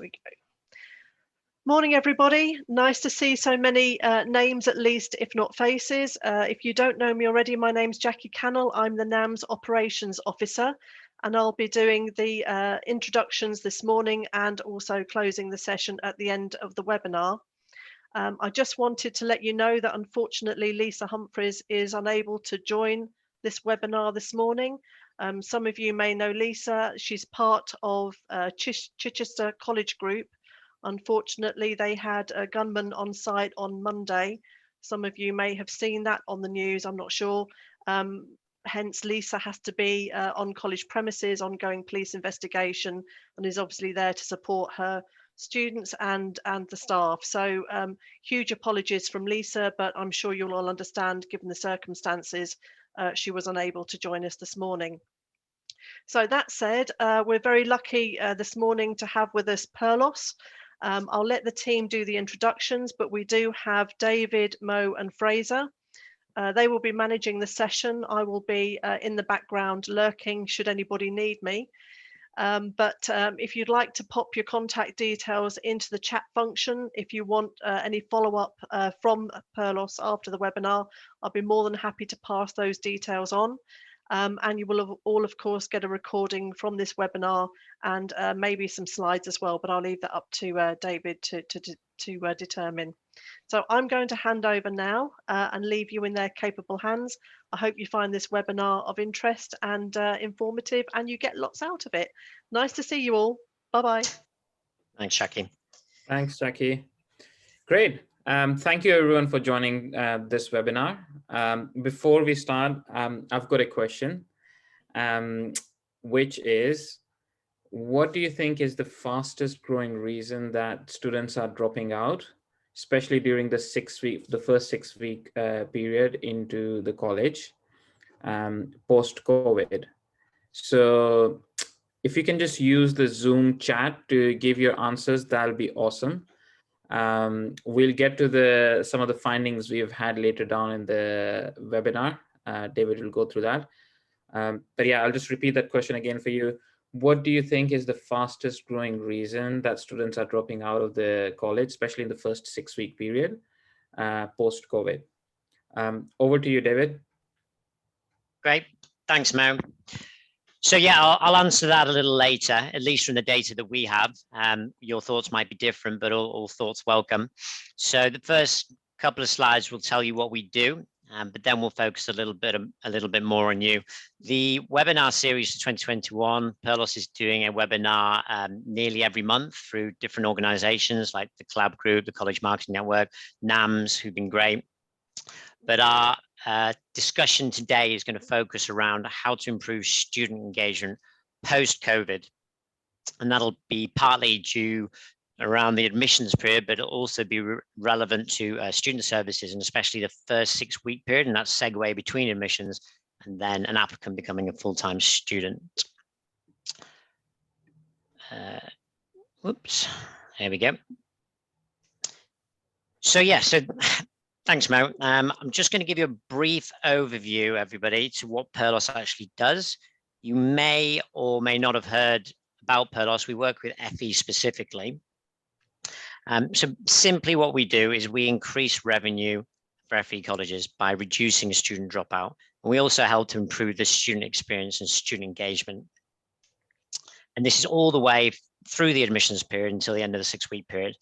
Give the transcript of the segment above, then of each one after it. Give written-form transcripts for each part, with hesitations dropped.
we go. Morning, everybody. Nice to see so many names, at least, if not faces. If you don't know me already, my name's Jackie Cannell. I'm the NAMS Operations Officer, and I'll be doing the introductions this morning and also closing the session at the end of the webinar. I just wanted to let you know that unfortunately Lisa Humphries is unable to join this webinar this morning. Some of you may know Lisa. She's part of Chichester College Group. Unfortunately, they had a gunman on site on Monday. Some of you may have seen that on the news, I'm not sure. Hence, Lisa has to be on college premises, ongoing police investigation, and is obviously there to support her students and the staff. So huge apologies from Lisa, but I'm sure you'll all understand, given the circumstances, she was unable to join us this morning. So that said, we're very lucky this morning to have with us Purlos. I'll let the team do the introductions, but we do have David, Mo and Fraser. They will be managing the session. I will be in the background lurking should anybody need me. But if you'd like to pop your contact details into the chat function, if you want any follow-up from Purlos after the webinar, I'll be more than happy to pass those details on. And you will all, of course, get a recording from this webinar and maybe some slides as well, but I'll leave that up to David to determine. So I'm going to hand over now and leave you in their capable hands. I hope you find this webinar of interest and informative, and you get lots out of it. Nice to see you all. Bye-bye. Thanks, Jackie. Thanks, Jackie. Great. Thank you, everyone, for joining this webinar. Before we start, I've got a question, which is, what do you think is the fastest growing reason that students are dropping out, especially during the first 6 week period into the college post-COVID? So if you can just use the Zoom chat to give your answers, that'll be awesome. We'll get to some of the findings we have had later down in the webinar. David will go through that. But yeah, I'll just repeat that question again for you. What do you think is the fastest growing reason that students are dropping out of the college, especially in the first 6 week period post-COVID? Over to you, David. Great. Thanks, Mo. So yeah, I'll answer that a little later, at least from the data that we have. Your thoughts might be different, but all thoughts welcome. So the first couple of slides will tell you what we do, but then we'll focus a little bit more on you. The webinar series for 2021, Purlos is doing a webinar nearly every month through different organizations like the Collab Group, the College Marketing Network, NAMS, who've been great. But our discussion today is going to focus around how to improve student engagement post-COVID. And that'll be partly due around the admissions period, but it'll also be relevant to student services, and especially the first 6 week period, and that segue between admissions and then an applicant becoming a full-time student. Whoops, there we go. So yeah, thanks, Mo. I'm just going to give you a brief overview, everybody, to what Purlos actually does. You may or may not have heard about Purlos. We work with FE specifically. So simply what we do is we increase revenue for FE colleges by reducing student dropout. And we also help to improve the student experience and student engagement. And this is all the way through the admissions period until the end of the 6 week period.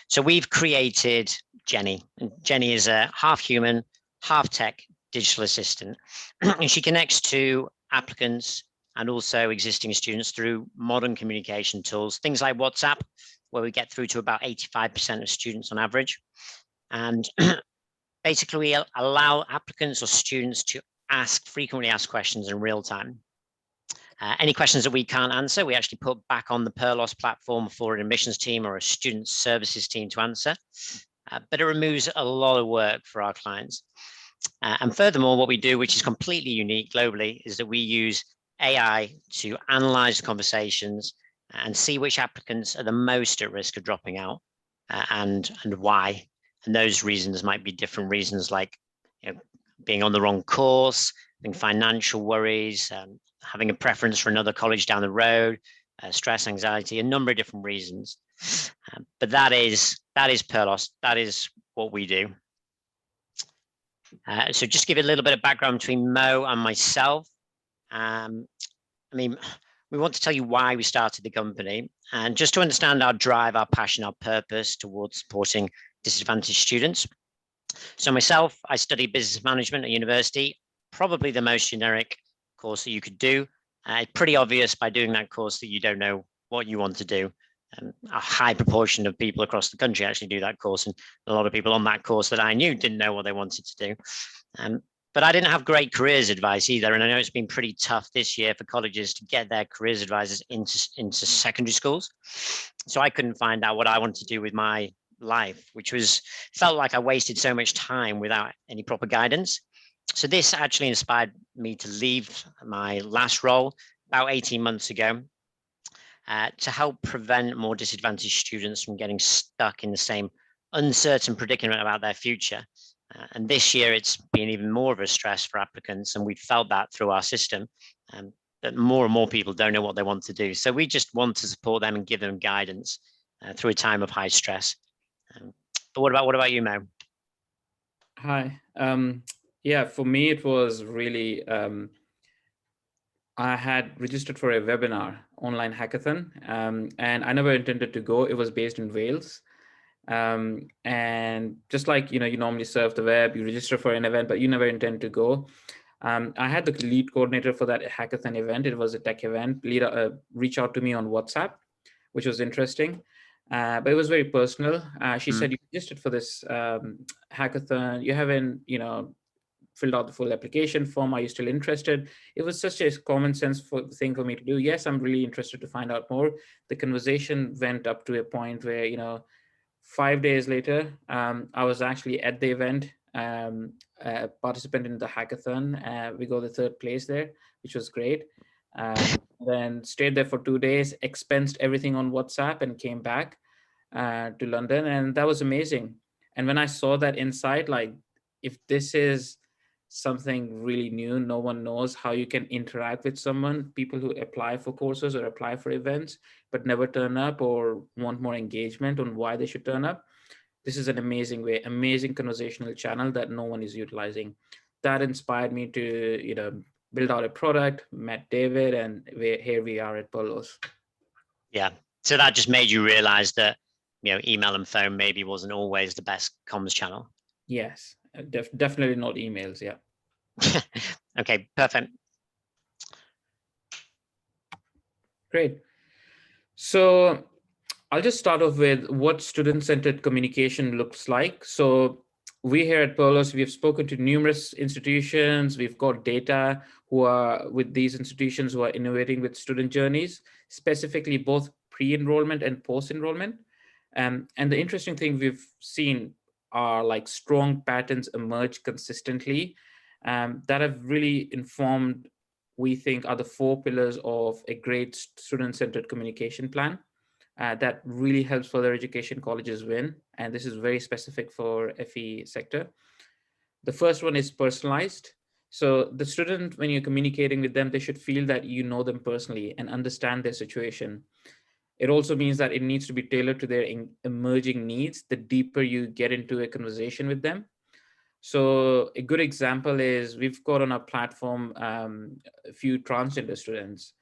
So we've created Jenny. And Jenny is a half human, half tech digital assistant. And she connects to applicants and also existing students through modern communication tools, things like WhatsApp, where we get through to about 85% of students on average. And basically we allow applicants or students to frequently ask questions in real time. Any questions that we can't answer, we actually put back on the Purlos platform for an admissions team or a student services team to answer. But it removes a lot of work for our clients. And furthermore, what we do, which is completely unique globally, is that we use AI to analyze the conversations and see which applicants are the most at risk of dropping out and why. And those reasons might be different reasons, like being on the wrong course, having financial worries, having a preference for another college down the road, stress, anxiety, a number of different reasons. But that is Purlos. That is what we do. So just give you a little bit of background between Mo and myself. I mean, we want to tell you why we started the company, and just to understand our drive, our passion, our purpose towards supporting disadvantaged students. So myself, I studied business management at university, probably the most generic course that you could do. Pretty obvious by doing that course that you don't know what you want to do. A high proportion of people across the country actually do that course, and a lot of people on that course that I knew didn't know what they wanted to do. But I didn't have great careers advice either, and I know it's been pretty tough this year for colleges to get their careers advisors into secondary schools. So I couldn't find out what I wanted to do with my life, which felt like I wasted so much time without any proper guidance. So this actually inspired me to leave my last role about 18 months ago to help prevent more disadvantaged students from getting stuck in the same uncertain predicament about their future. And this year it's been even more of a stress for applicants, and we felt that through our system, that more and more people don't know what they want to do. So we just want to support them and give them guidance through a time of high stress. But what about you, Mo? Hi. Yeah, for me, it was really, I had registered for a webinar, online hackathon, and I never intended to go. It was based in Wales. And just like, you normally surf the web, you register for an event, but you never intend to go. I had the lead coordinator for that hackathon event. It was a tech event. Reach out to me on WhatsApp, which was interesting. But it was very personal. She said, you registered for this hackathon. You haven't, filled out the full application form. Are you still interested? It was such a common sense thing for me to do. Yes, I'm really interested to find out more. The conversation went up to a point where, 5 days later, I was actually at the event, a participant in the hackathon. We got the 3rd place there, which was great. Then stayed there for 2 days, expensed everything on WhatsApp, and came back to London. And that was amazing. And when I saw that insight, like, if this is something really new, no one knows how you can interact with someone, people who apply for courses or apply for events, but never turn up or want more engagement on why they should turn up. This is an amazing amazing conversational channel that no one is utilizing. That inspired me to, build out a product, met David, and here we are at Purlos. Yeah. So that just made you realize that, email and phone maybe wasn't always the best comms channel. Yes, definitely not emails. Yeah. Okay, perfect. Great. So I'll just start off with what student-centered communication looks like. So we here at Purlos, we've spoken to numerous institutions. We've got data with these institutions who are innovating with student journeys, specifically both pre-enrollment and post-enrollment. And the interesting thing we've seen are like strong patterns emerge consistently that have really informed, we think, are the 4 pillars of a great student-centered communication plan. That really helps further education colleges win. And this is very specific for FE sector. The first one is personalized. So the student, when you're communicating with them, they should feel that you know them personally and understand their situation. It also means that it needs to be tailored to their emerging needs the deeper you get into a conversation with them. So a good example is we've got on our platform a few transgender students,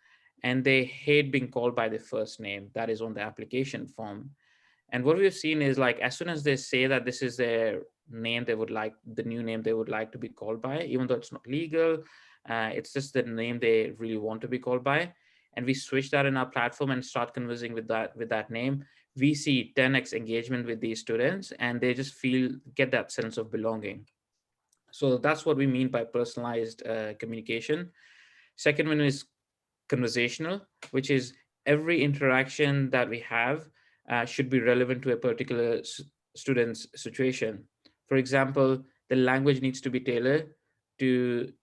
and they hate being called by their first name that is on the application form. And what we've seen is, like, as soon as they say that this is their name, they would like the new name they would like to be called by, even though it's not legal, it's just the name they really want to be called by. And we switch that in our platform and start conversing with that name. We see 10x engagement with these students, and they just get that sense of belonging. So that's what we mean by personalized communication. Second one is conversational, which is every interaction that we have should be relevant to a particular student's situation. For example, the language needs to be tailored to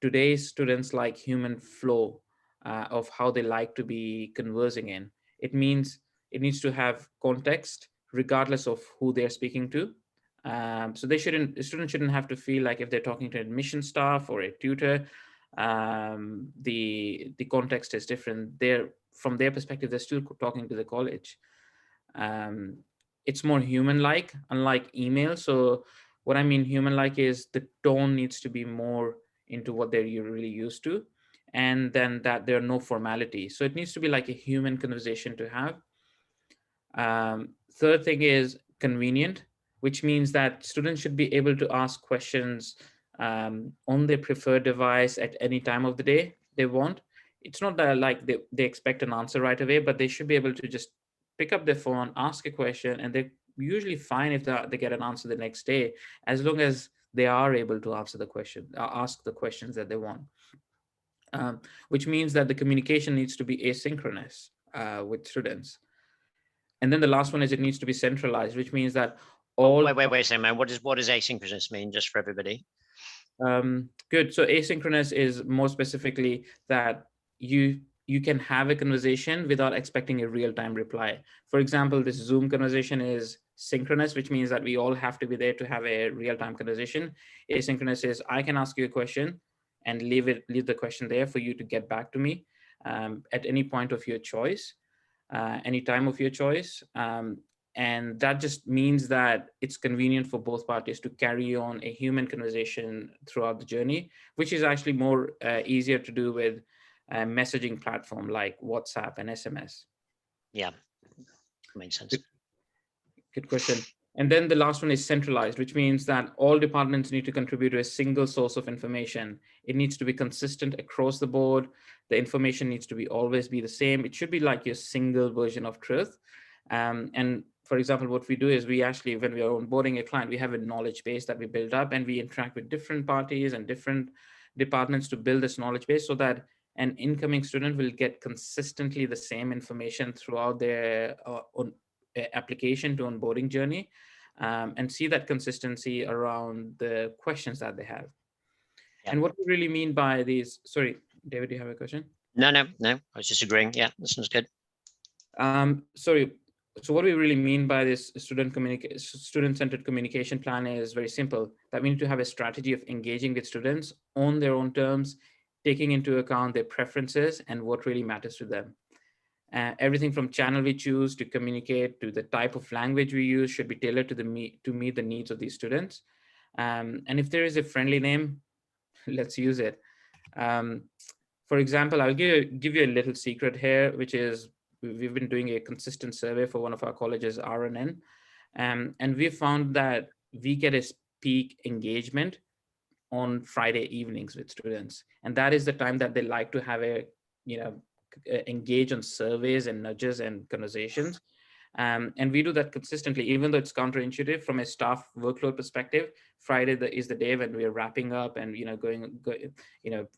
today's students like human flow of how they like to be conversing in. It means it needs to have context regardless of who they're speaking to. So the student shouldn't have to feel like if they're talking to admission staff or a tutor, the context is different. They're from their perspective, they're still talking to the college. It's more human-like, unlike email. So what I mean human-like is the tone needs to be more into what they're really used to, and then that there are no formalities. So it needs to be like a human conversation to have. Third thing is convenient, which means that students should be able to ask questions on their preferred device at any time of the day they want. It's not that like they expect an answer right away, but they should be able to just pick up their phone, ask a question, and they're usually fine if they get an answer the next day, as long as they are able to answer the question, ask the questions that they want. Which means that the communication needs to be asynchronous with students. And then the last one is it needs to be centralized, which means that all. Wait a second, man. What does asynchronous mean, just for everybody? Good. So asynchronous is more specifically that you can have a conversation without expecting a real-time reply. For example, this Zoom conversation is synchronous, which means that we all have to be there to have a real-time conversation. Asynchronous is I can ask you a question and leave the question there for you to get back to me at any point of your choice, any time of your choice. And that just means that it's convenient for both parties to carry on a human conversation throughout the journey, which is actually more easier to do with a messaging platform like WhatsApp and SMS. Yeah, makes sense. Good question. And then the last one is centralized, which means that all departments need to contribute to a single source of information. It needs to be consistent across the board. The information needs to always be the same. It should be like your single version of truth. And for example, what we do is we actually, when we are onboarding a client, we have a knowledge base that we build up, and we interact with different parties and different departments to build this knowledge base so that an incoming student will get consistently the same information throughout their application to onboarding journey, and see that consistency around the questions that they have. Yeah. And what we really mean by these, sorry, David, do you have a question? No, I was just agreeing. Yeah, this sounds good. Sorry. So what we really mean by this student-centered communication plan is very simple, that we need to have a strategy of engaging with students on their own terms, taking into account their preferences and what really matters to them. Everything from channel we choose to communicate to the type of language we use should be tailored to meet the needs of these students. And if there is a friendly name, let's use it. For example, I'll give you a little secret here, which is we've been doing a consistent survey for one of our colleges, RNN, and we found that we get a peak engagement on Friday evenings with students, and that is the time that they like to have engage on surveys and nudges and conversations. And we do that consistently, even though it's counterintuitive from a staff workload perspective. Friday is the day when we are wrapping up and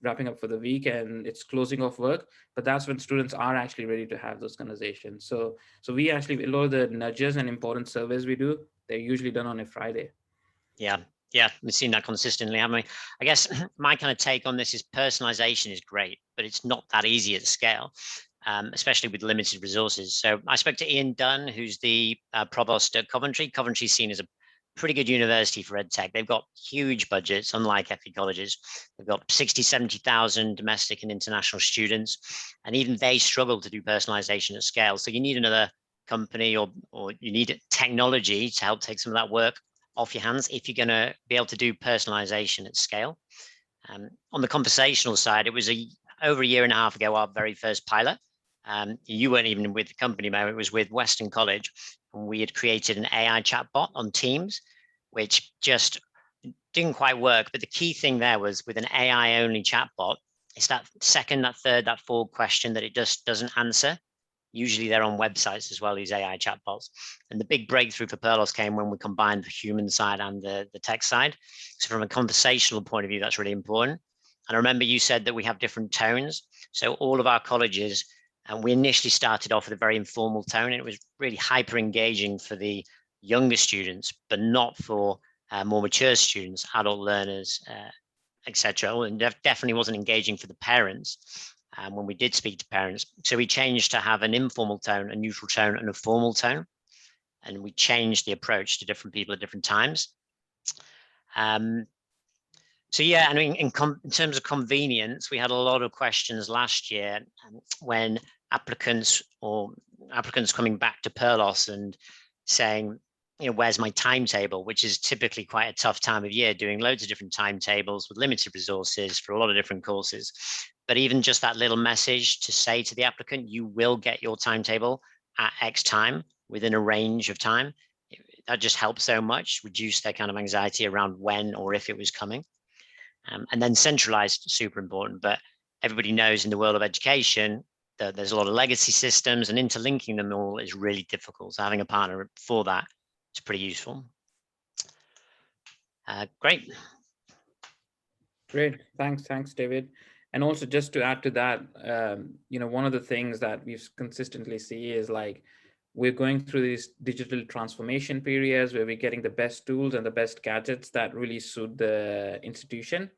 wrapping up for the week, and it's closing off work. But that's when students are actually ready to have those conversations. So we actually, a lot of the nudges and important surveys we do, they're usually done on a Friday. Yeah, we've seen that consistently, haven't we? I guess my kind of take on this is personalization is great, but it's not that easy at scale. Especially with limited resources. So I spoke to Ian Dunn, who's the provost at Coventry. Coventry's seen as a pretty good university for EdTech. They've got huge budgets, unlike FE colleges. They've got 60, 70,000 domestic and international students, and even they struggle to do personalization at scale. So you need another company or you need technology to help take some of that work off your hands if you're going to be able to do personalization at scale. On the conversational side, it was over a year and a half ago, our very first pilot. You weren't even with the company, Mo, it was with Western College. And we had created an AI chatbot on Teams, which just didn't quite work. But the key thing there was with an AI only chatbot, it's that second, that third, that fourth question that it just doesn't answer. Usually they're on websites as well, these AI chatbots. And the big breakthrough for Purlos came when we combined the human side and the tech side. So from a conversational point of view, that's really important. And I remember you said that we have different tones. So all of our colleges, and we initially started off with a very informal tone, and it was really hyper engaging for the younger students, but not for more mature students, adult learners, etc. And definitely wasn't engaging for the parents when we did speak to parents. So we changed to have an informal tone, a neutral tone, and a formal tone. And we changed the approach to different people at different times. So yeah, I mean, in terms of convenience, we had a lot of questions last year when applicants coming back to Purlos and saying, where's my timetable, which is typically quite a tough time of year, doing loads of different timetables with limited resources for a lot of different courses. But even just that little message to say to the applicant, you will get your timetable at X time within a range of time, that just helps so much, reduce their kind of anxiety around when or if it was coming. And then centralized, super important. But everybody knows in the world of education that there's a lot of legacy systems, and interlinking them all is really difficult. So having a partner for that is pretty useful. Great. Great, thanks, David. And also, just to add to that, one of the things that we've consistently see is like we're going through these digital transformation periods where we're getting the best tools and the best gadgets that really suit the institution.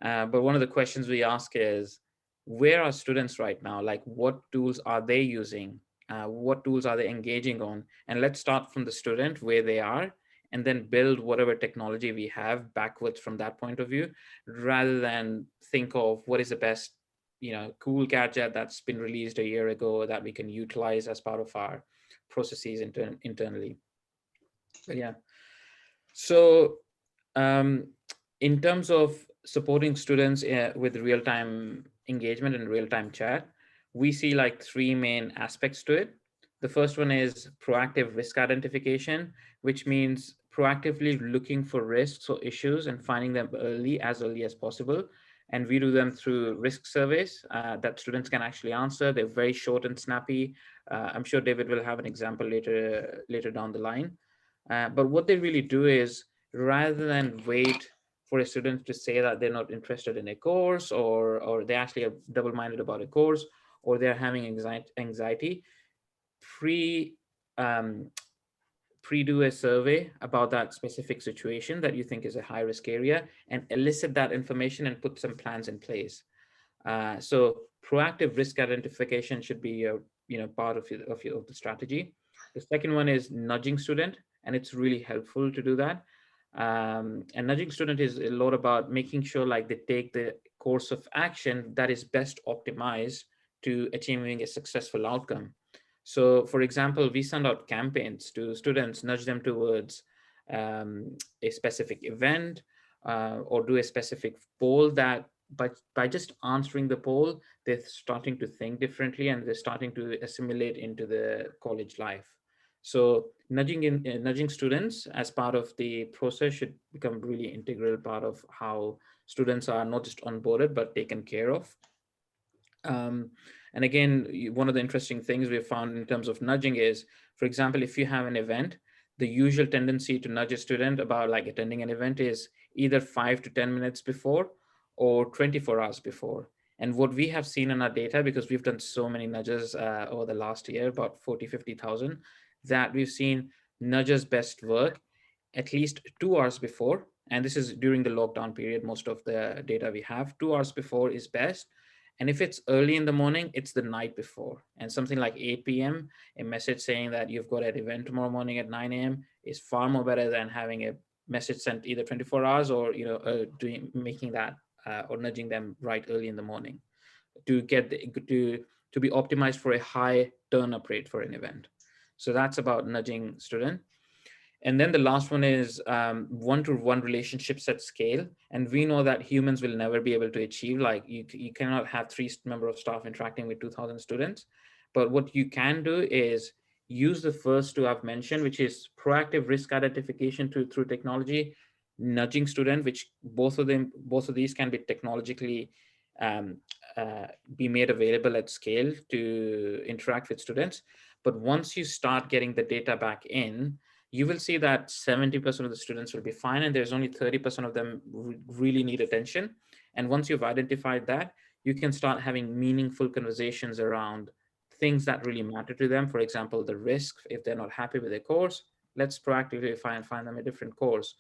But one of the questions we ask is, where are students right now? Like, what tools are they using? What tools are they engaging on? And let's start from the student where they are, and then build whatever technology we have backwards from that point of view, rather than think of what is the best, cool gadget that's been released a year ago that we can utilize as part of our processes internally. But yeah, so in terms of supporting students with real-time engagement and real-time chat, we see like three main aspects to it. The first one is proactive risk identification, which means proactively looking for risks or issues and finding them as early as possible. And we do them through risk surveys that students can actually answer. They're very short and snappy. I'm sure David will have an example later down the line. But what they really do is, rather than wait for a student to say that they're not interested in a course, or they actually are double-minded about a course, or they're having anxiety, pre-do a survey about that specific situation that you think is a high-risk area, and elicit that information and put some plans in place. So proactive risk identification should be a part of the strategy. The second one is nudging student, and it's really helpful to do that. And nudging student is a lot about making sure like they take the course of action that is best optimized to achieving a successful outcome. So for example, we send out campaigns to students, nudge them towards a specific event, or do a specific poll that by just answering the poll, they're starting to think differently and they're starting to assimilate into the college life. So nudging students as part of the process should become really integral part of how students are not just onboarded, but taken care of. And again, one of the interesting things we've found in terms of nudging is, for example, if you have an event, the usual tendency to nudge a student about like attending an event is either 5 to 10 minutes before or 24 hours before. And what we have seen in our data, because we've done so many nudges over the last year, about 40, 50,000, that we've seen nudges best work at least 2 hours before. And this is during the lockdown period, most of the data we have, 2 hours before is best. And if it's early in the morning, it's the night before. And something like 8 p.m., a message saying that you've got an event tomorrow morning at 9 a.m. is far more better than having a message sent either 24 hours or making that or nudging them right early in the morning to get to be optimized for a high turn-up rate for an event. So that's about nudging student. And then the last one is one-to-one relationships at scale. And we know that humans will never be able to achieve, like you cannot have 3 members of staff interacting with 2,000 students. But what you can do is use the first two I've mentioned, which is proactive risk identification through technology, nudging student, which both of these can be technologically be made available at scale to interact with students. But once you start getting the data back in, you will see that 70% of the students will be fine, and there's only 30% of them really need attention. And once you've identified that, you can start having meaningful conversations around things that really matter to them. For example, the risk, if they're not happy with their course, let's proactively find them a different course.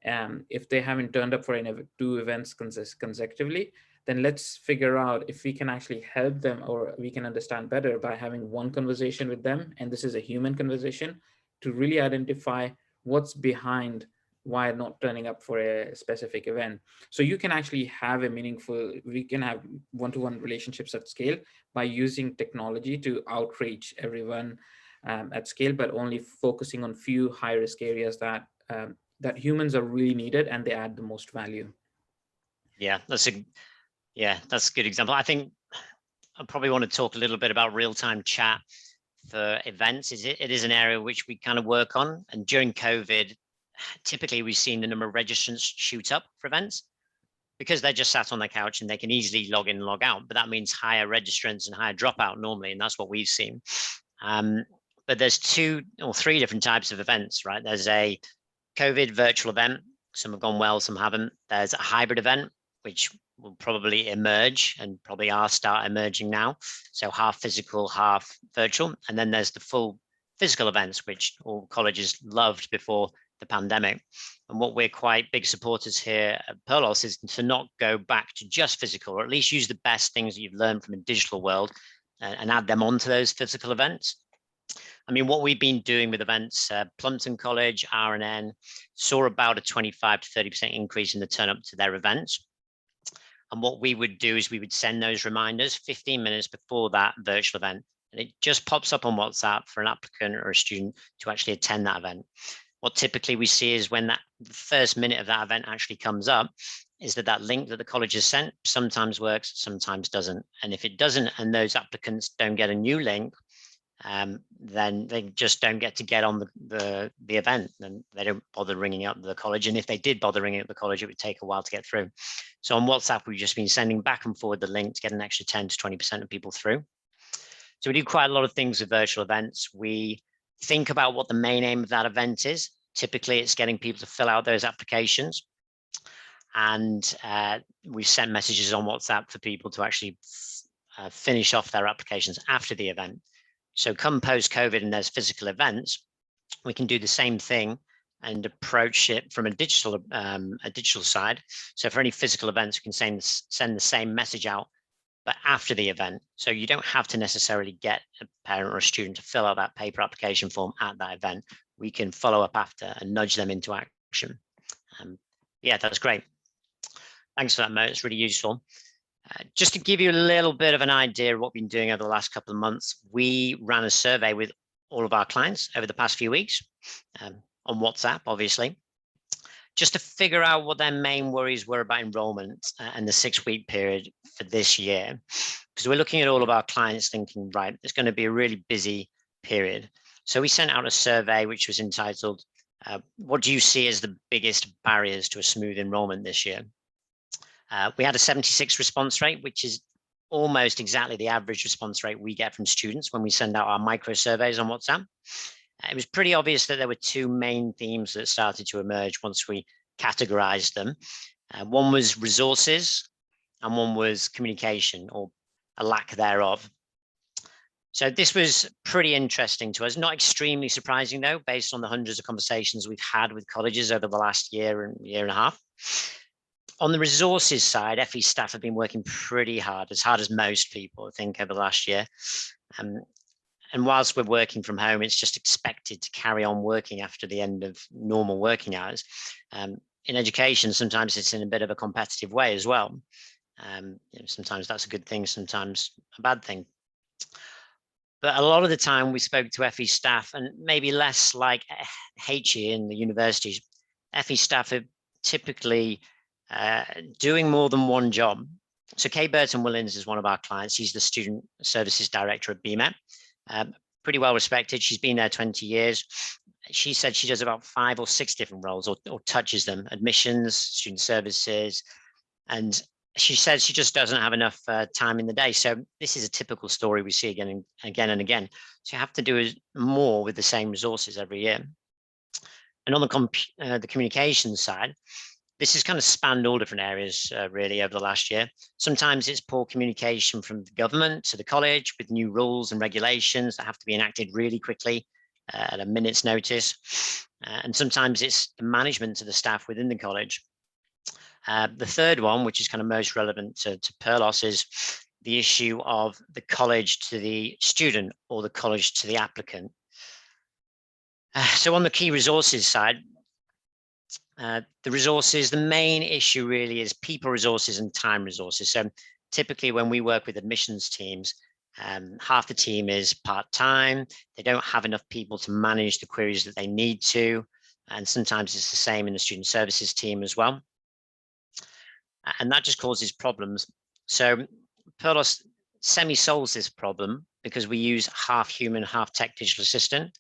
If they haven't turned up for 2 events consecutively, then let's figure out if we can actually help them, or we can understand better by having one conversation with them. And this is a human conversation to really identify what's behind why not turning up for a specific event? So you can actually have we can have one-to-one relationships at scale by using technology to outreach everyone at scale, but only focusing on few high-risk areas that that humans are really needed and they add the most value. Yeah, that's a good example. I think I probably want to talk a little bit about real-time chat for events. It is an area which we kind of work on, and during COVID, typically we've seen the number of registrants shoot up for events because they're just sat on their couch and they can easily log in and log out. But that means higher registrants and higher dropout normally, and that's what we've seen. But there's 2 or 3 different types of events, right? There's a COVID virtual event. Some have gone well, some haven't. There's a hybrid event, which will probably emerge and probably start emerging now. So half physical, half virtual. And then there's the full physical events, which all colleges loved before the pandemic. And what we're quite big supporters here at Purlos is to not go back to just physical, or at least use the best things that you've learned from a digital world and add them onto those physical events. I mean, what we've been doing with events, Plumpton College, RNN, saw about a 25 to 30% increase in the turn up to their events. And what we would do is we would send those reminders 15 minutes before that virtual event. And it just pops up on WhatsApp for an applicant or a student to actually attend that event. What typically we see is when the first minute of that event actually comes up, is that link that the college has sent sometimes works, sometimes doesn't. And if it doesn't, and those applicants don't get a new link, then they just don't get on the event, and they don't bother ringing up the college. And if they did bother ringing up the college, it would take a while to get through. So on WhatsApp, we've just been sending back and forward the link to get an extra 10 to 20% of people through. So we do quite a lot of things with virtual events. We think about what the main aim of that event is. Typically, it's getting people to fill out those applications. And we send messages on WhatsApp for people to actually finish off their applications after the event. So come post-COVID and there's physical events, we can do the same thing and approach it from a digital side. So for any physical events, we can send the same message out, but after the event. So you don't have to necessarily get a parent or a student to fill out that paper application form at that event. We can follow up after and nudge them into action. Yeah, that's great. Thanks for that, Mo. It's really useful. Just to give you a little bit of an idea of what we've been doing over the last couple of months, we ran a survey with all of our clients over the past few weeks on WhatsApp, obviously, just to figure out what their main worries were about enrollment and the 6-week period for this year. Because we're looking at all of our clients thinking, right, it's going to be a really busy period. So we sent out a survey which was entitled, what do you see as the biggest barriers to a smooth enrollment this year? We had a 76 response rate, which is almost exactly the average response rate we get from students when we send out our micro surveys on WhatsApp. It was pretty obvious that there were 2 main themes that started to emerge once we categorized them. One was resources and one was communication, or a lack thereof. So this was pretty interesting to us, not extremely surprising though, based on the hundreds of conversations we've had with colleges over the last year and a half. On the resources side, FE staff have been working pretty hard as most people, I think, over the last year. And whilst we're working from home, it's just expected to carry on working after the end of normal working hours. In education, sometimes it's in a bit of a competitive way as well. Sometimes that's a good thing, sometimes a bad thing. But a lot of the time we spoke to FE staff, and maybe less like HE in the universities, FE staff are typically doing more than one job. So Kay Burton Willins is one of our clients. He's the student services director at BMET. Pretty well respected. She's been there 20 years. She said she does about 5 or 6 different roles, or touches them: admissions, student services. And she says she just doesn't have enough time in the day. So this is a typical story we see again and again. So you have to do more with the same resources every year. And on the communication side, this has kind of spanned all different areas really over the last year. Sometimes it's poor communication from the government to the college with new rules and regulations that have to be enacted really quickly at a minute's notice. And sometimes it's the management to the staff within the college. The third one, which is kind of most relevant to Purlos, is the issue of the college to the student or the college to the applicant. So on the key resources side, The resources, the main issue really is people resources and time resources. So typically when we work with admissions teams, half the team is part-time. They don't have enough people to manage the queries that they need to. And sometimes it's the same in the student services team as well. And that just causes problems. So Purlos semi-solves this problem because we use half human, half tech digital assistant.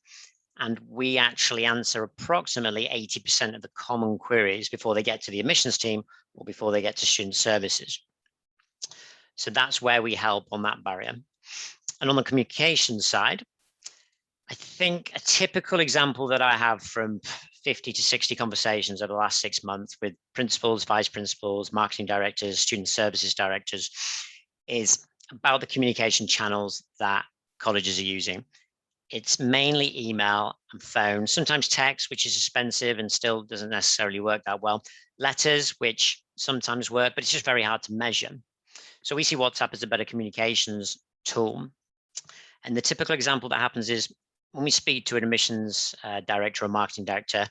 And we actually answer approximately 80% of the common queries before they get to the admissions team or before they get to student services. So that's where we help on that barrier. And on the communication side, I think a typical example that I have from 50 to 60 conversations over the last 6 months with principals, vice principals, marketing directors, student services directors is about the communication channels that colleges are using. It's mainly email and phone, sometimes text, which is expensive and still doesn't necessarily work that well. Letters, which sometimes work, but it's just very hard to measure. So we see WhatsApp as a better communications tool. And the typical example that happens is when we speak to an admissions director or marketing director,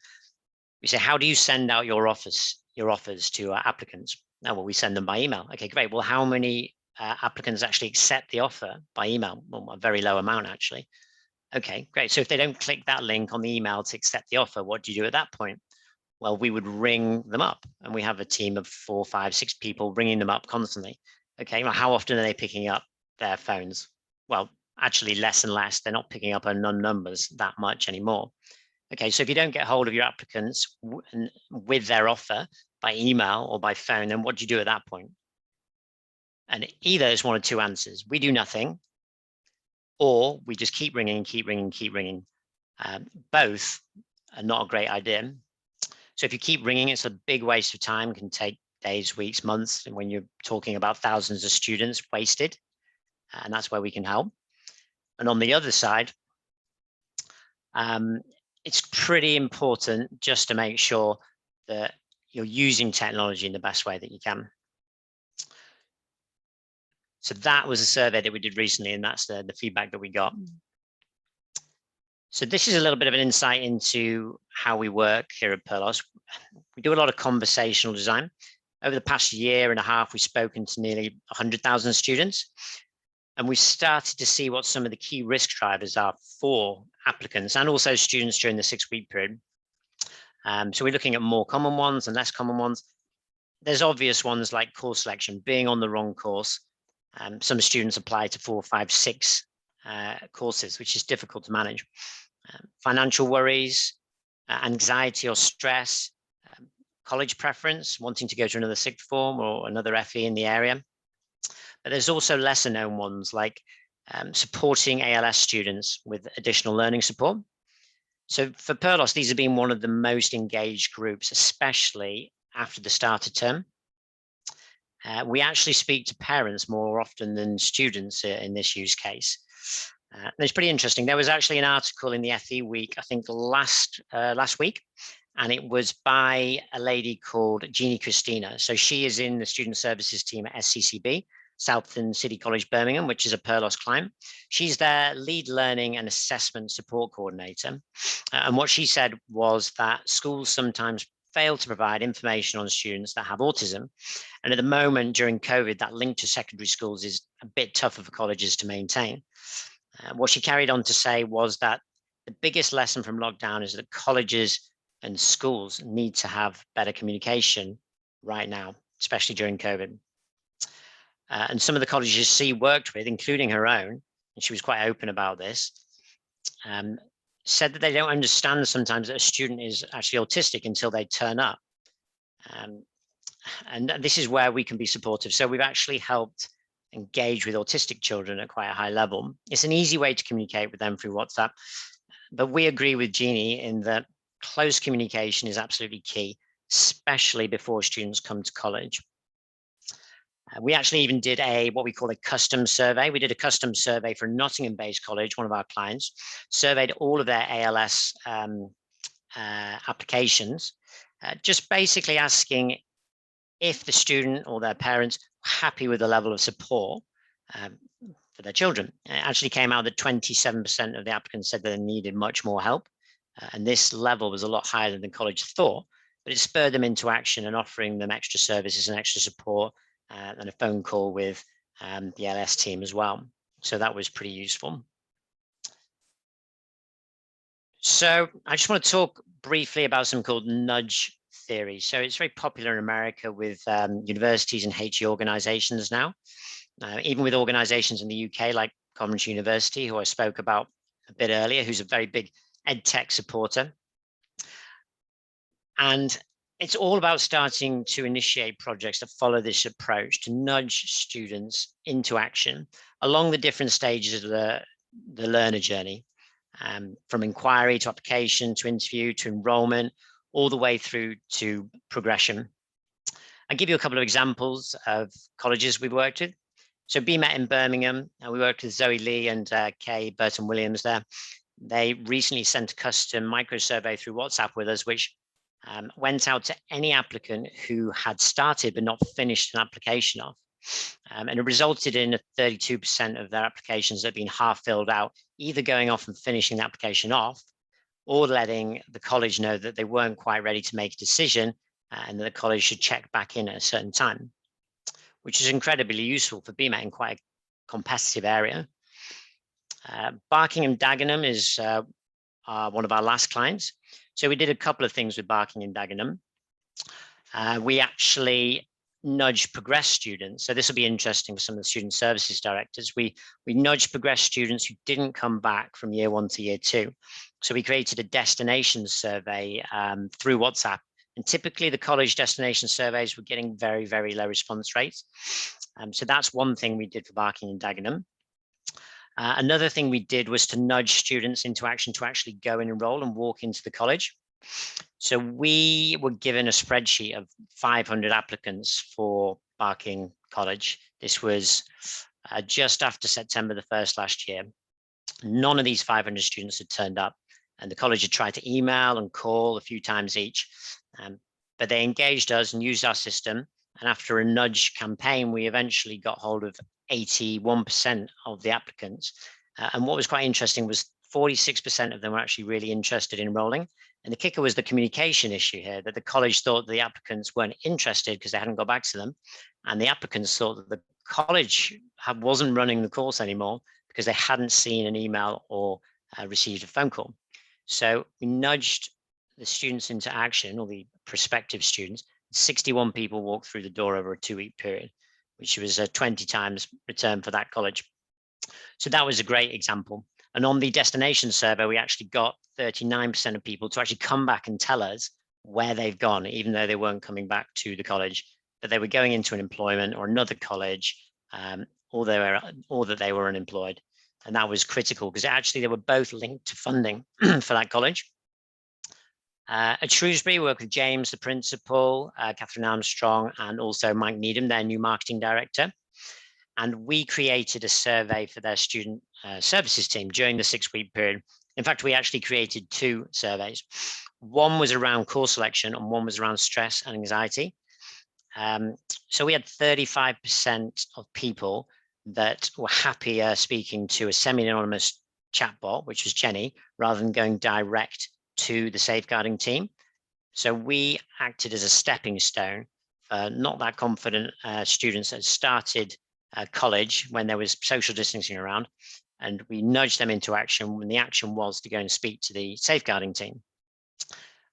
we say, how do you send out your offers to applicants? Now, well, we send them by email. Okay, great. Well, how many applicants actually accept the offer by email? Well, a very low amount, actually. Okay, great. So if they don't click that link on the email to accept the offer, what do you do at that point? Well, we would ring them up, and we have a team of 4, 5, 6 people ringing them up constantly. Okay, well, how often are they picking up their phones? Well, actually less and less. They're not picking up unknown numbers that much anymore. Okay, so if you don't get hold of your applicants with their offer by email or by phone, then what do you do at that point? And either there's one or two answers. We do nothing, or we just keep ringing, keep ringing, keep ringing. Both are not a great idea. So if you keep ringing, it's a big waste of time. It can take days, weeks, months, and when you're talking about thousands of students wasted, and that's where we can help. And on the other side, it's pretty important just to make sure that you're using technology in the best way that you can. So that was a survey that we did recently, and that's the feedback that we got. So this is a little bit of an insight into how we work here at Purlos. We do a lot of conversational design. Over the past year and a half, we've spoken to nearly 100,000 students, and we started to see what some of the key risk drivers are for applicants and also students during the 6-week period. So we're looking at more common ones and less common ones. There's obvious ones like course selection, being on the wrong course. Some students apply to 4, 5, 6 courses, which is difficult to manage. Financial worries, anxiety or stress, college preference, wanting to go to another sixth form or another FE in the area. But there's also lesser known ones like supporting ALS students with additional learning support. So for Purlos, these have been one of the most engaged groups, especially after the start of term. We actually speak to parents more often than students in this use case. It's pretty interesting. There was actually an article in the FE Week, I think last week, and it was by a lady called Jeannie Christina. So she is in the student services team at SCCB, Southern City College, Birmingham, which is a Purlos client. She's their lead learning and assessment support coordinator. And what she said was that schools sometimes fail to provide information on students that have autism. And at the moment during COVID, that link to secondary schools is a bit tougher for colleges to maintain. What she carried on to say was that the biggest lesson from lockdown is that colleges and schools need to have better communication right now, especially during COVID. And some of the colleges she worked with, including her own, and she was quite open about this, said that they don't understand sometimes that a student is actually autistic until they turn up. And this is where we can be supportive. So we've actually helped engage with autistic children at quite a high level. It's an easy way to communicate with them through WhatsApp, but we agree with Jeannie in that close communication is absolutely key, especially before students come to college. We actually even did what we call a custom survey. We did a custom survey for Nottingham-based college, one of our clients, surveyed all of their ALS applications, just basically asking if the student or their parents were happy with the level of support for their children. It actually came out that 27% of the applicants said that they needed much more help. And this level was a lot higher than the college thought. but it spurred them into action and offering them extra services and extra support and a phone call with the LS team as well. So that was pretty useful. So I just want to talk briefly about something called nudge theory. So it's very popular in America with universities and HE organizations now, even with organizations in the UK like Coventry University, who I spoke about a bit earlier, who's a very big EdTech supporter. And it's all about starting to initiate projects that follow this approach to nudge students into action along the different stages of the learner journey, from inquiry to application to interview to enrollment, all the way through to progression. I'll give you a couple of examples of colleges we've worked with. So BMet in Birmingham, we worked with Zoe Lee and Kay Burton Williams there. They recently sent a custom micro survey through WhatsApp with us, which went out to any applicant who had started but not finished an application off. And it resulted in 32% of their applications that had been half filled out, either going off and finishing the application off, or letting the college know that they weren't quite ready to make a decision and that the college should check back in at a certain time, which is incredibly useful for BMet in quite a competitive area. Barking and Dagenham is one of our last clients. So we did a couple of things with Barking and Dagenham. We actually nudge progress students. So this will be interesting for some of the student services directors. We nudge progress students who didn't come back from year 1 to year 2. So we created a destination survey through WhatsApp. And typically the college destination surveys were getting very, very low response rates. So that's one thing we did for Barking and Dagenham. Another thing we did was to nudge students into action to actually go and enroll and walk into the college. So we were given a spreadsheet of 500 applicants for Barking College. This was just after September the 1st last year. None of these 500 students had turned up, and the college had tried to email and call a few times each, but they engaged us and used our system. And after a nudge campaign, we eventually got hold of 81% of the applicants. And what was quite interesting was 46% of them were actually really interested in enrolling. And the kicker was the communication issue here, that the college thought the applicants weren't interested because they hadn't got back to them. And the applicants thought that the college wasn't running the course anymore because they hadn't seen an email or received a phone call. So we nudged the students into action, or the prospective students. 61 people walked through the door over a 2-week period, which was a 20 times return for that college. So that was a great example. And on the destination survey, we actually got 39% of people to actually come back and tell us where they've gone, even though they weren't coming back to the college, that they were going into an employment or another college, or that they were unemployed. And that was critical because actually they were both linked to funding for that college. At Shrewsbury, we worked with James, the principal, Catherine Armstrong, and also Mike Needham, their new marketing director. And we created a survey for their student services team during the 6-week period. In fact, we actually created 2 surveys. One was around course selection and one was around stress and anxiety. So we had 35% of people that were happier speaking to a semi-anonymous chatbot, which was Jenny, rather than going direct to the safeguarding team. So we acted as a stepping stone for not that confident students that started college when there was social distancing around, and we nudged them into action when the action was to go and speak to the safeguarding team.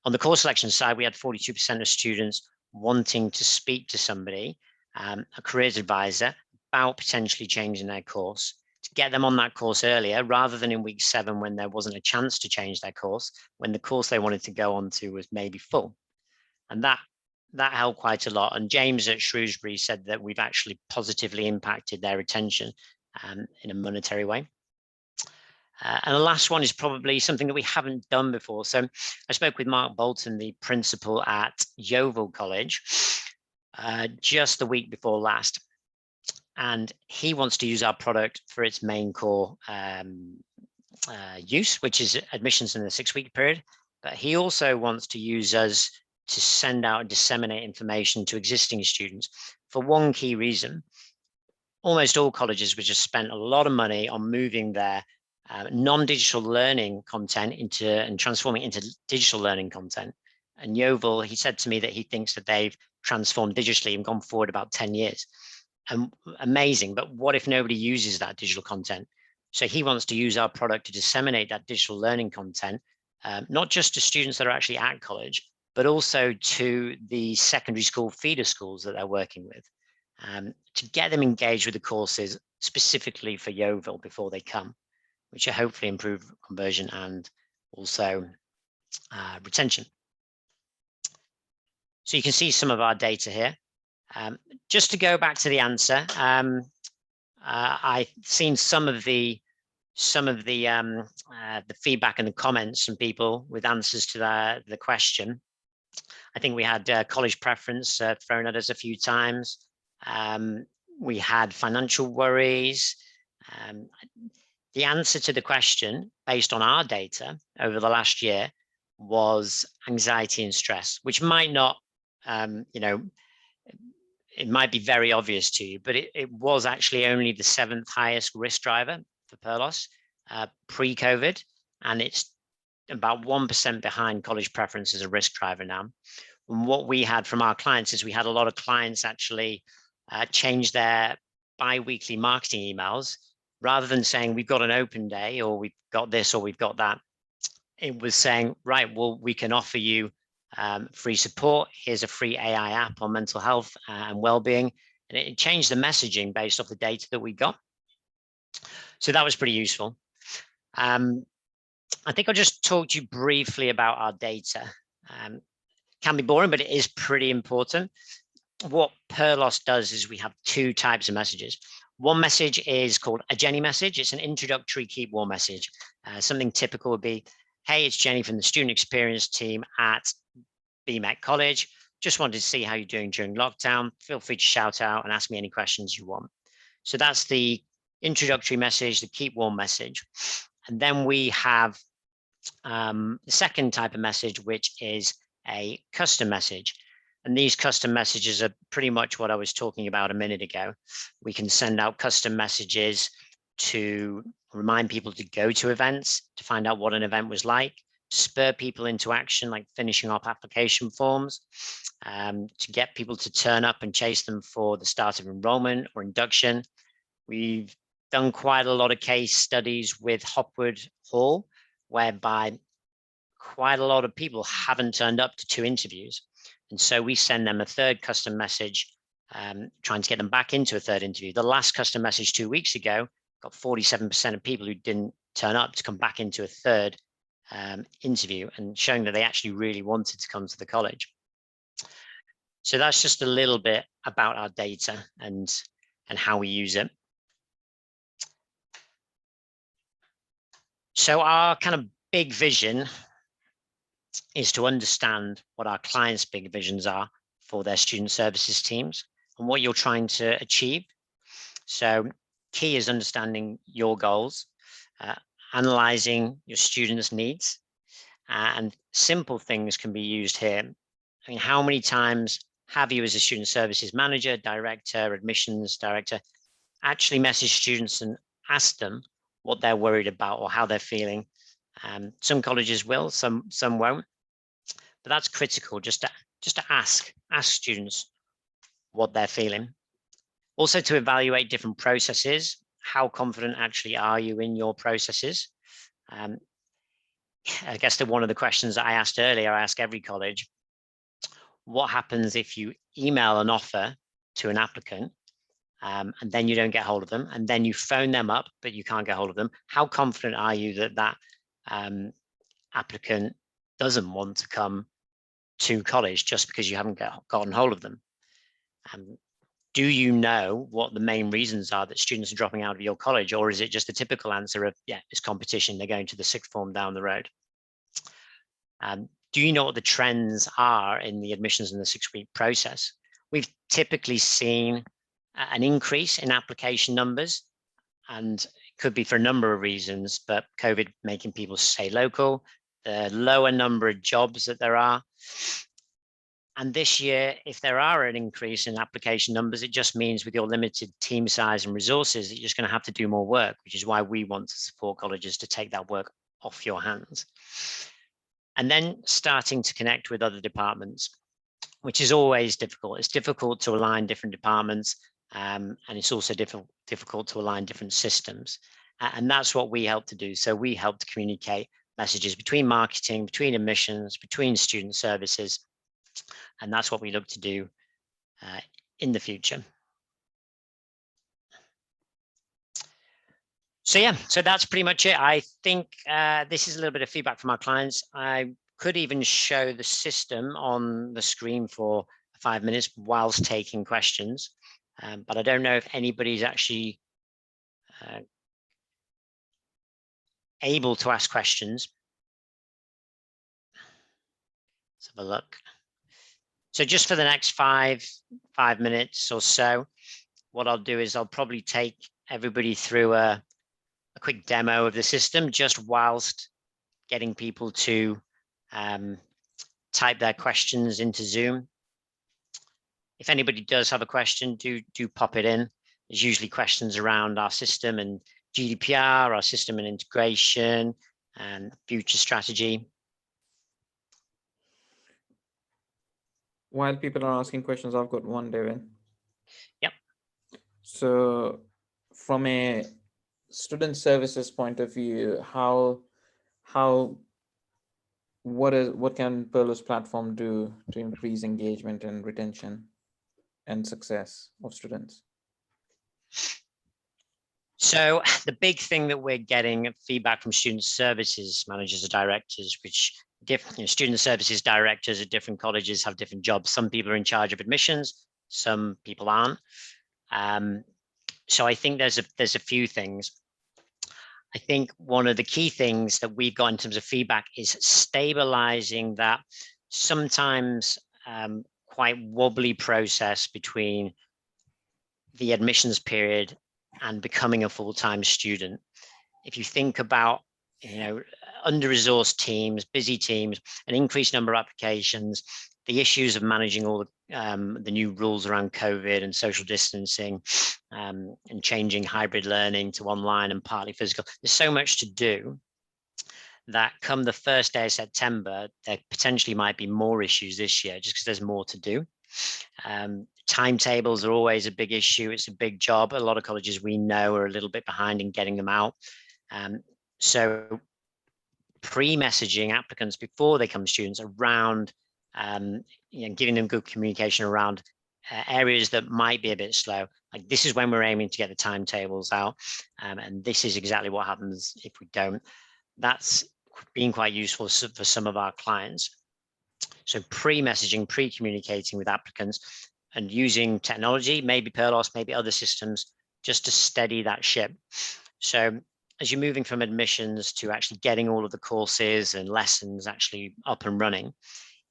On the course selection side, we had 42% of students wanting to speak to somebody, a careers advisor, about potentially changing their course, to get them on that course earlier rather than in week 7 when there wasn't a chance to change their course, when the course they wanted to go on to was maybe full. And that helped quite a lot. And James at Shrewsbury said that we've actually positively impacted their retention in a monetary way. And the last one is probably something that we haven't done before. So I spoke with Mark Bolton, the principal at Yeovil College, just the week before last. And he wants to use our product for its main core use, which is admissions in the 6-week period. But he also wants to use us to send out and disseminate information to existing students for one key reason. Almost all colleges would just spent a lot of money on moving their non-digital learning content and transforming it into digital learning content. And Yeovil, he said to me that he thinks that they've transformed digitally and gone forward about 10 years. And amazing, but what if nobody uses that digital content? So he wants to use our product to disseminate that digital learning content, not just to students that are actually at college, but also to the secondary school feeder schools that they're working with, to get them engaged with the courses specifically for Yeovil before they come, which will hopefully improve conversion and also retention. So you can see some of our data here. Just to go back to the answer, I've seen some of the feedback and the comments from people with answers to the question. I think we had college preference thrown at us a few times. We had financial worries. The answer to the question, based on our data over the last year, was anxiety and stress, which might not, it might be very obvious to you, but it was actually only the 7th highest risk driver for Purlos pre-COVID, and it's about 1% behind college preference as a risk driver now. And what we had from our clients is we had a lot of clients actually change their bi-weekly marketing emails. Rather than saying we've got an open day or we've got this or we've got that, it was saying, right, well, we can offer you free support. Here's a free AI app on mental health and well-being. And it changed the messaging based off the data that we got. So that was pretty useful. I think I'll just talk to you briefly about our data. Can be boring, but it is pretty important. What Purlos does is we have 2 types of messages. One message is called a Jenny message. It's an introductory keep warm message. Something typical would be, hey, it's Jenny from the student experience team at BMEC College. Just wanted to see how you're doing during lockdown. Feel free to shout out and ask me any questions you want. So that's the introductory message, the keep warm message. And then we have the second type of message, which is a custom message. And these custom messages are pretty much what I was talking about a minute ago. We can send out custom messages to remind people to go to events, to find out what an event was like, spur people into action, like finishing up application forms, to get people to turn up and chase them for the start of enrollment or induction. We've done quite a lot of case studies with Hopwood Hall, whereby quite a lot of people haven't turned up to 2 interviews. And so we send them a 3rd custom message, trying to get them back into a 3rd interview. The last custom message 2 weeks ago got 47% of people who didn't turn up to come back into a 3rd interview, and showing that they actually really wanted to come to the college. So that's just a little bit about our data and how we use it. So our kind of big vision is to understand what our clients' big visions are for their student services teams and what you're trying to achieve. So key is understanding your goals, analyzing your students' needs, and simple things can be used here. I mean, how many times have you as a student services manager, director, admissions director, actually message students and ask them what they're worried about or how they're feeling? Some colleges will, some won't, but that's critical, just to ask students what they're feeling. Also to evaluate different processes. How confident actually are you in your processes? I guess one of the questions that I asked earlier, I ask every college, what happens if you email an offer to an applicant and then you don't get hold of them, and then you phone them up, but you can't get hold of them? How confident are you that that applicant doesn't want to come to college just because you haven't gotten hold of them? Do you know what the main reasons are that students are dropping out of your college, or is it just the typical answer of, yeah, it's competition, they're going to the 6th form down the road? Do you know what the trends are in the admissions in the 6-week process? We've typically seen an increase in application numbers, and it could be for a number of reasons, but COVID making people stay local, the lower number of jobs that there are. And this year, if there are an increase in application numbers, it just means with your limited team size and resources, you're just going to have to do more work, which is why we want to support colleges to take that work off your hands. And then starting to connect with other departments, which is always difficult. It's difficult to align different departments, and it's also difficult to align different systems. And that's what we help to do. So we help to communicate messages between marketing, between admissions, between student services. And that's what we look to do in the future. So yeah, so that's pretty much it. I think this is a little bit of feedback from our clients. I could even show the system on the screen for 5 minutes whilst taking questions, but I don't know if anybody's actually able to ask questions. Let's have a look. So just for the next five minutes or so, what I'll do is I'll probably take everybody through a quick demo of the system, just whilst getting people to type their questions into Zoom. If anybody does have a question, do pop it in. There's usually questions around our system and GDPR, our system and integration, and future strategy. While people are asking questions, I've got one, David. Yep. So from a student services point of view, what can Purlos platform do to increase engagement and retention and success of students? So the big thing that we're getting feedback from student services managers or directors, which student services directors at different colleges have different jobs. Some people are in charge of admissions, some people aren't. So I think there's a few things. I think one of the key things that we've got in terms of feedback is stabilizing that sometimes quite wobbly process between the admissions period and becoming a full-time student. If you think about, under-resourced teams, busy teams, an increased number of applications, the issues of managing all the new rules around COVID and social distancing, and changing hybrid learning to online and partly physical. There's so much to do that come the first day of September, there potentially might be more issues this year just because there's more to do. Timetables are always a big issue. It's a big job. A lot of colleges we know are a little bit behind in getting them out. So pre-messaging applicants before they come students around, giving them good communication around areas that might be a bit slow. Like, this is when we're aiming to get the timetables out, and this is exactly what happens if we don't. That's been quite useful for some of our clients. So pre-messaging, pre-communicating with applicants and using technology, maybe Purlos, maybe other systems, just to steady that ship. So as you're moving from admissions to actually getting all of the courses and lessons actually up and running,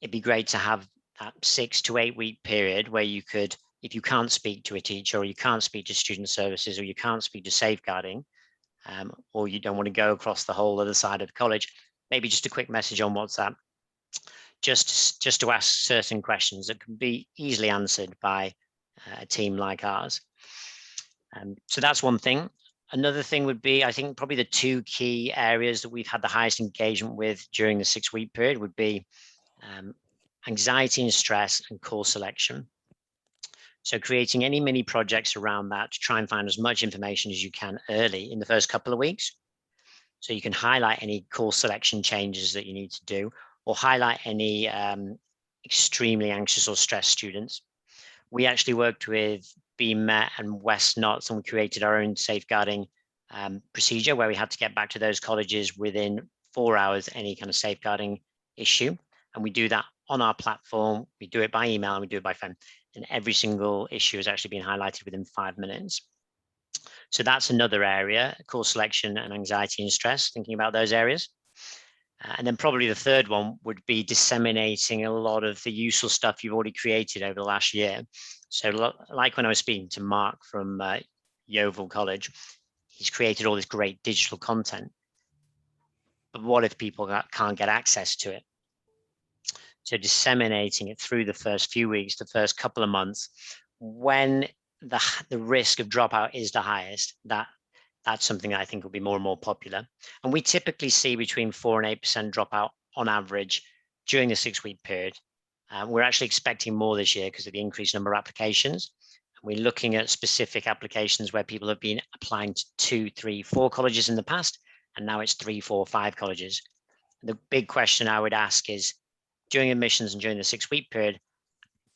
it'd be great to have that 6 to 8 week period where you could, if you can't speak to a teacher, or you can't speak to student services, or you can't speak to safeguarding, or you don't want to go across the whole other side of the college, maybe just a quick message on WhatsApp, just to ask certain questions that can be easily answered by a team like ours. So that's one thing. Another thing would be, I think probably the two key areas that we've had the highest engagement with during the 6 week period would be anxiety and stress and course selection. So creating any mini projects around that to try and find as much information as you can early in the first couple of weeks. So you can highlight any course selection changes that you need to do, or highlight any extremely anxious or stressed students. We actually worked with BMet and West Knots, and we created our own safeguarding procedure where we had to get back to those colleges within 4 hours, any kind of safeguarding issue. And we do that on our platform. We do it by email and we do it by phone. And every single issue is actually being highlighted within 5 minutes. So that's another area, course selection and anxiety and stress, thinking about those areas. And then probably the third one would be disseminating a lot of the useful stuff you've already created over the last year. So like when I was speaking to Mark from Yeovil College, he's created all this great digital content. But what if people can't get access to it? So disseminating it through the first few weeks, the first couple of months, when the risk of dropout is the highest, that's something that I think will be more and more popular. And we typically see between 4 and 8% dropout on average during the 6-week period. We're actually expecting more this year because of the increased number of applications. We're looking at specific applications where people have been applying to 2, 3, 4 colleges in the past, and now it's 3, 4, 5 colleges. The big question I would ask is, during admissions and during the 6-week period,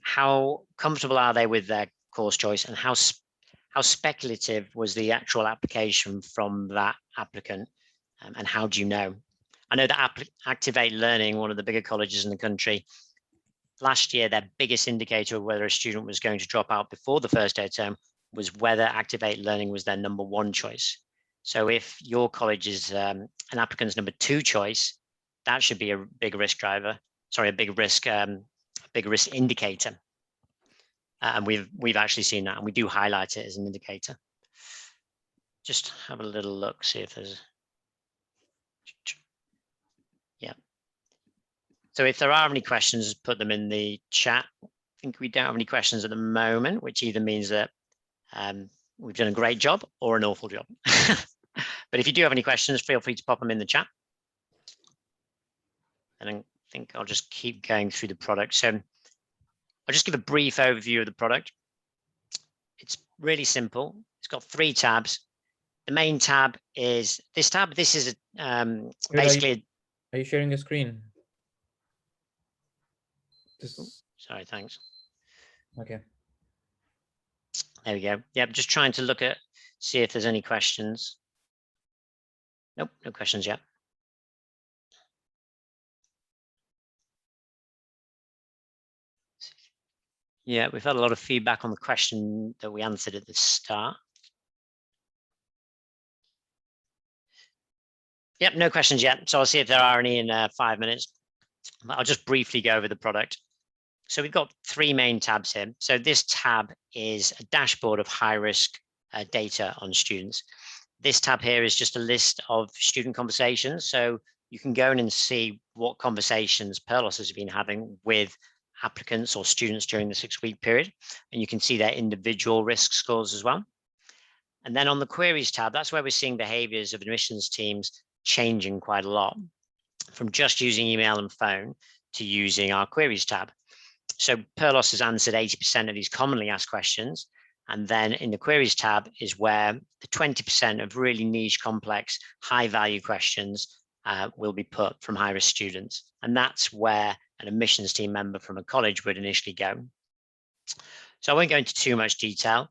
how comfortable are they with their course choice, and how speculative was the actual application from that applicant, and how do you know? I know that Activate Learning, one of the bigger colleges in the country, last year, their biggest indicator of whether a student was going to drop out before the first day of term was whether Activate Learning was their #1 choice. So if your college is an applicant's #2 choice, that should be a big risk driver. Sorry, a big risk indicator. And we've actually seen that, and we do highlight it as an indicator. Just have a little look, see if there's. Yeah. So if there are any questions, put them in the chat. I think we don't have any questions at the moment, which either means that we've done a great job or an awful job. But if you do have any questions, feel free to pop them in the chat. And I think I'll just keep going through the product. So I'll just give a brief overview of the product. It's really simple. It's got 3 tabs. The main tab is this tab. This is basically. Are you sharing a screen? Sorry, thanks. Okay. There we go. Yeah, just trying to look at, see if there's any questions. Nope, no questions yet. Yeah, we've had a lot of feedback on the question that we answered at the start. Yep, no questions yet. So I'll see if there are any in 5 minutes. I'll just briefly go over the product. So we've got 3 main tabs here. So this tab is a dashboard of high-risk data on students. This tab here is just a list of student conversations. So you can go in and see what conversations Purlos has been having with applicants or students during the 6-week period. And you can see their individual risk scores as well. And then on the queries tab, that's where we're seeing behaviors of admissions teams changing quite a lot, from just using email and phone to using our queries tab. So Purlos has answered 80% of these commonly asked questions. And then in the queries tab is where the 20% of really niche, complex, high value questions will be put from high-risk students. And that's where an admissions team member from a college would initially go. So I won't go into too much detail,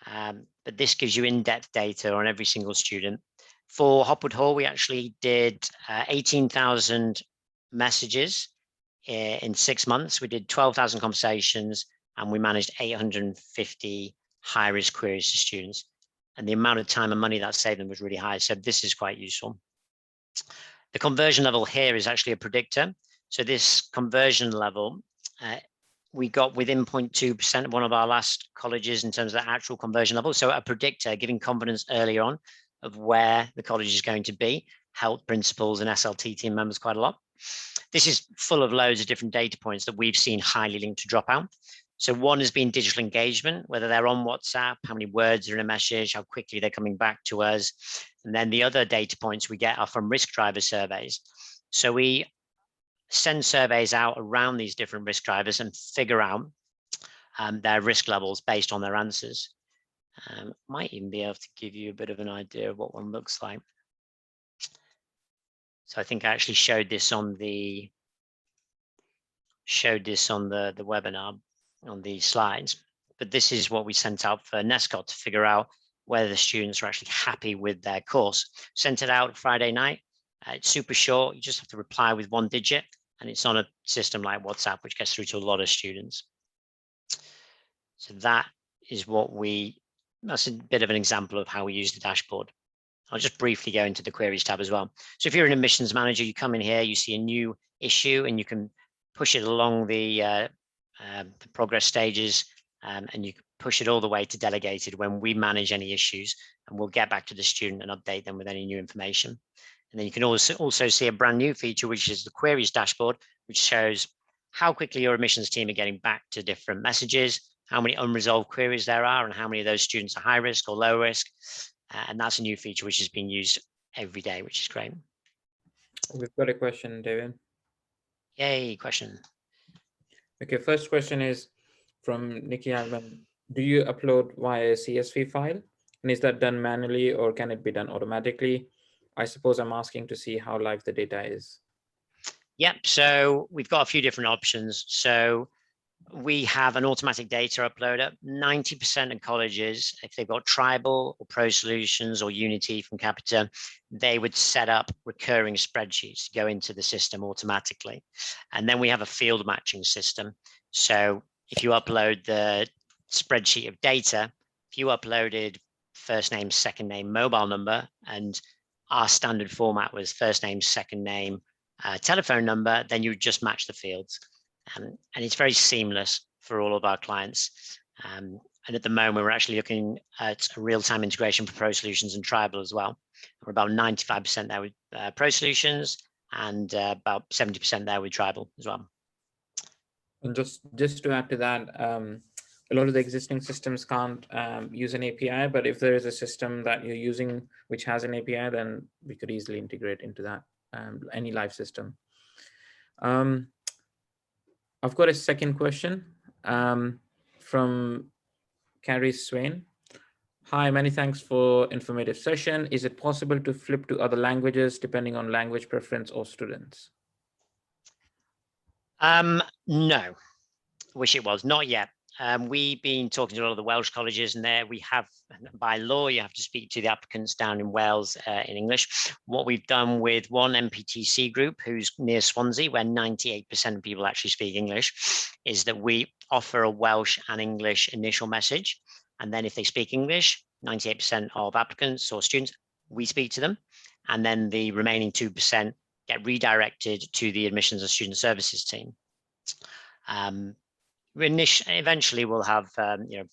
but this gives you in-depth data on every single student. For Hopwood Hall, we actually did 18,000 messages in 6 months. We did 12,000 conversations, and we managed 850 high-risk queries to students. And the amount of time and money that saved them was really high. So this is quite useful. The conversion level here is actually a predictor. So this conversion level, we got within 0.2% of one of our last colleges in terms of the actual conversion level. So a predictor giving confidence earlier on of where the college is going to be, helped principals and SLT team members quite a lot. This is full of loads of different data points that we've seen highly linked to dropout. So one has been digital engagement, whether they're on WhatsApp, how many words are in a message, how quickly they're coming back to us. And then the other data points we get are from risk driver surveys. So we send surveys out around these different risk drivers and figure out their risk levels based on their answers. Might even be able to give you a bit of an idea of what one looks like. So I think I actually showed this on the webinar on the slides, but this is what we sent out for NESCOT to figure out whether the students are actually happy with their course. Sent it out Friday night. It's super short. You just have to reply with 1 digit, and it's on a system like WhatsApp, which gets through to a lot of students. So that is what that's a bit of an example of how we use the dashboard. I'll just briefly go into the queries tab as well. So if you're an admissions manager, you come in here, you see a new issue, and you can push it along the progress stages, and you can push it all the way to delegated when we manage any issues, and we'll get back to the student and update them with any new information. And then you can also see a brand new feature, which is the queries dashboard, which shows how quickly your admissions team are getting back to different messages, how many unresolved queries there are, and how many of those students are high risk or low risk. And that's a new feature which is being used every day, which is great. We've got a question, David. Yay, question. Okay, first question is from Nikki Alman. Do you upload via CSV file? And is that done manually or can it be done automatically? I suppose I'm asking to see how live the data is. Yep, so we've got a few different options. So we have an automatic data uploader. 90% of colleges, if they've got Tribal or Pro Solutions or Unity from Capita, they would set up recurring spreadsheets to go into the system automatically. And then we have a field matching system. So if you upload the spreadsheet of data, if you uploaded first name, second name, mobile number, and our standard format was first name, second name, telephone number, then you would just match the fields. And it's very seamless for all of our clients. And at the moment, we're actually looking at a real-time integration for Pro Solutions and Tribal as well. We're about 95% there with Pro Solutions and about 70% there with Tribal as well. And just to add to that, a lot of the existing systems can't use an API, but if there is a system that you're using which has an API, then we could easily integrate into that, any live system. I've got a second question from Carrie Swain. Hi, many thanks for informative session. Is it possible to flip to other languages depending on language preference or students? No, wish it was, not yet. We've been talking to a lot of the Welsh colleges, and there we have, by law, you have to speak to the applicants down in Wales in English. What we've done with one MPTC group who's near Swansea, where 98% of people actually speak English, is that we offer a Welsh and English initial message. And then if they speak English, 98% of applicants or students, we speak to them. And then the remaining 2% get redirected to the admissions and student services team. Eventually we'll have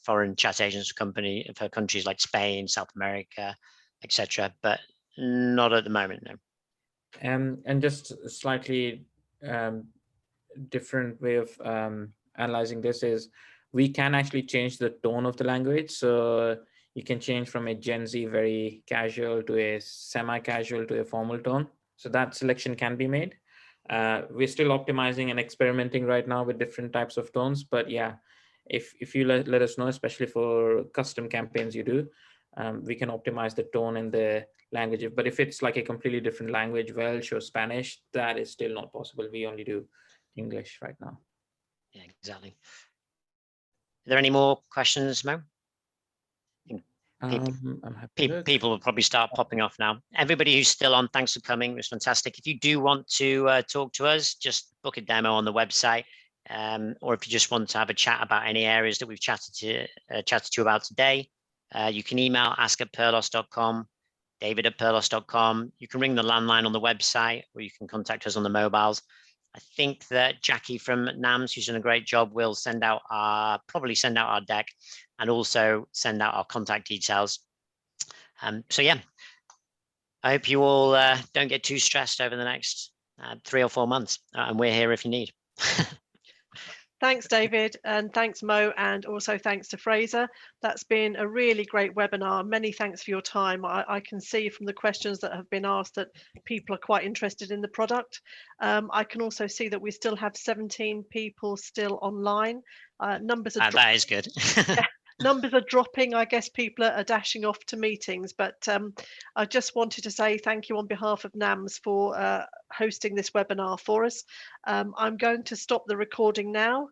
foreign chat agents for countries like Spain, South America, etc., but not at the moment, no. And just a slightly different way of analyzing this is we can actually change the tone of the language. So you can change from a Gen Z very casual to a semi-casual to a formal tone. So that selection can be made. We're still optimizing and experimenting right now with different types of tones, but yeah, if you let us know, especially for custom campaigns you do, we can optimize the tone and the language. But if it's like a completely different language, Welsh or Spanish, that is still not possible. We only do English right now. Yeah, exactly. Are there any more questions, Mo? People will probably start popping off now. Everybody who's still on, thanks for coming. It was fantastic. If you do want to talk to us, just book a demo on the website, or if you just want to have a chat about any areas that we've chatted to you about today, you can email ask@purlos.com, david@purlos.com. You can ring the landline on the website, or you can contact us on the mobiles. I think that Jackie from NAMS, who's done a great job, will probably send out our deck and also send out our contact details. So yeah, I hope you all don't get too stressed over the next 3 or 4 months, and we're here if you need. Thanks, David, and thanks, Mo, and also thanks to Fraser. That's been a really great webinar. Many thanks for your time. I can see from the questions that have been asked that people are quite interested in the product. I can also see that we still have 17 people still online. Numbers are that is good. numbers are dropping. I guess people are dashing off to meetings, but I just wanted to say thank you on behalf of NAMS for hosting this webinar for us. I'm going to stop the recording now.